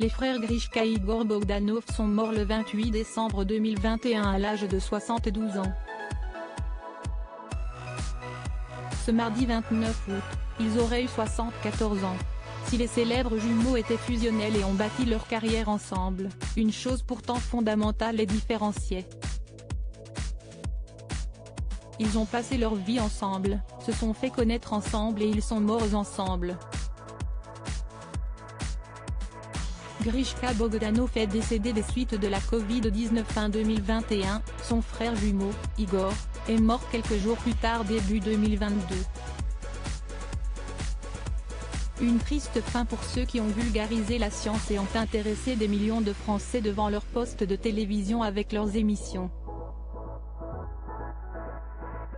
Les frères Grishka et Igor Bogdanov sont morts le 28 décembre 2021 à l'âge de 72 ans. Ce mardi 29 août, ils auraient eu 74 ans. Si les célèbres jumeaux étaient fusionnels et ont bâti leur carrière ensemble, une chose pourtant fondamentale les différenciait. Ils ont passé leur vie ensemble, se sont fait connaître ensemble et ils sont morts ensemble. Grishka Bogdanov est décédé des suites de la Covid-19 fin 2021, son frère jumeau, Igor, est mort quelques jours plus tard début 2022. Une triste fin pour ceux qui ont vulgarisé la science et ont intéressé des millions de Français devant leur poste de télévision avec leurs émissions.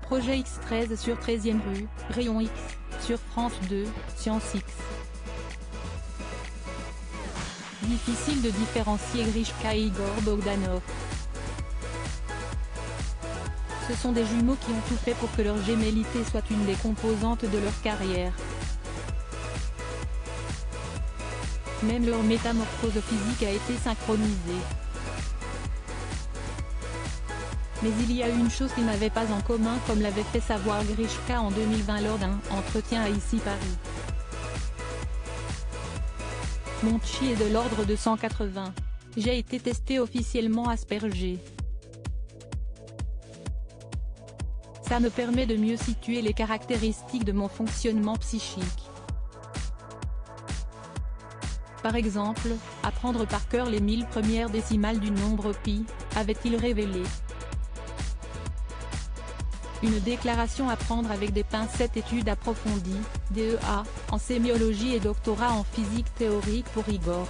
Projet X13 sur 13e rue, Rayon X, sur France 2, Science X. Difficile de différencier Grishka et Igor Bogdanov. Ce sont des jumeaux qui ont tout fait pour que leur gémellité soit une des composantes de leur carrière. Même leur métamorphose physique a été synchronisée. Mais il y a une chose qu'ils n'avaient pas en commun comme l'avait fait savoir Grishka en 2020 lors d'un entretien à Ici Paris. Mon chi est de l'ordre de 180. J'ai été testé officiellement aspergé. Ça me permet de mieux situer les caractéristiques de mon fonctionnement psychique. Par exemple, apprendre par cœur les 1000 premières décimales du nombre pi, avait-il révélé. Une déclaration à prendre avec des pincettes. Études approfondies, DEA, en sémiologie et doctorat en physique théorique pour Igor.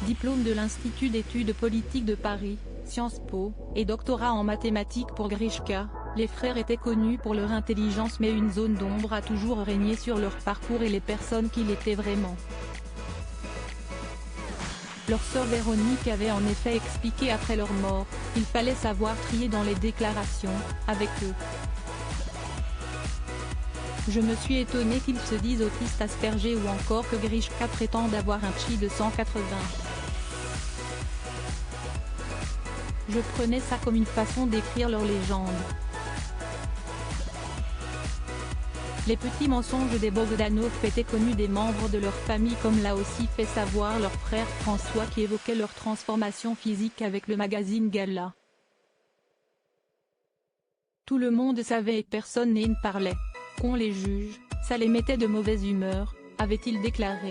Diplôme de l'Institut d'études politiques de Paris, Sciences Po, et doctorat en mathématiques pour Grishka. Les frères étaient connus pour leur intelligence mais une zone d'ombre a toujours régné sur leur parcours et les personnes qu'ils étaient vraiment. Leur sœur Véronique avait en effet expliqué après leur mort, il fallait savoir trier dans les déclarations, avec eux. Je me suis étonné qu'ils se disent autistes aspergés ou encore que Grishka prétende avoir un chi de 180. Je prenais ça comme une façon d'écrire leur légende. Les petits mensonges des Bogdanov étaient connus des membres de leur famille comme l'a aussi fait savoir leur frère François qui évoquait leur transformation physique avec le magazine Gala. Tout le monde savait et personne ne parlait. Qu'on les juge, ça les mettait de mauvaise humeur, avait-il déclaré.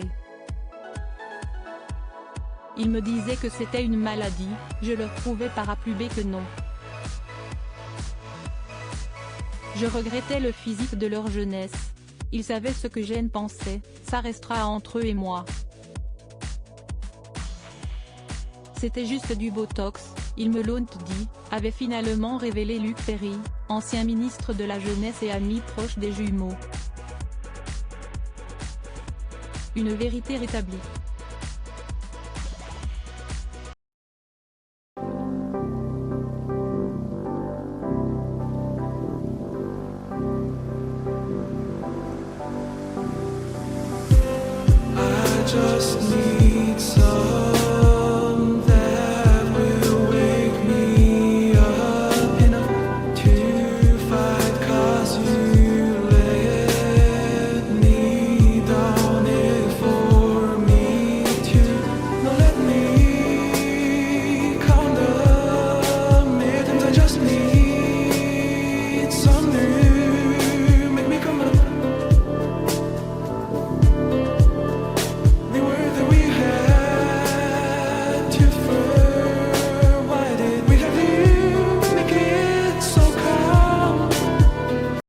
Ils me disaient que c'était une maladie, je leur prouvais par A plus B que non. Je regrettais le physique de leur jeunesse. Ils savaient ce que Jeanne pensait, ça restera entre eux et moi. C'était juste du botox, ils me l'ont dit, avait finalement révélé Luc Ferry, ancien ministre de la Jeunesse et ami proche des jumeaux. Une vérité rétablie. Just need some that will wake me up enough to fight, 'cause you let me down it for me to not let me count the minutes. I just need some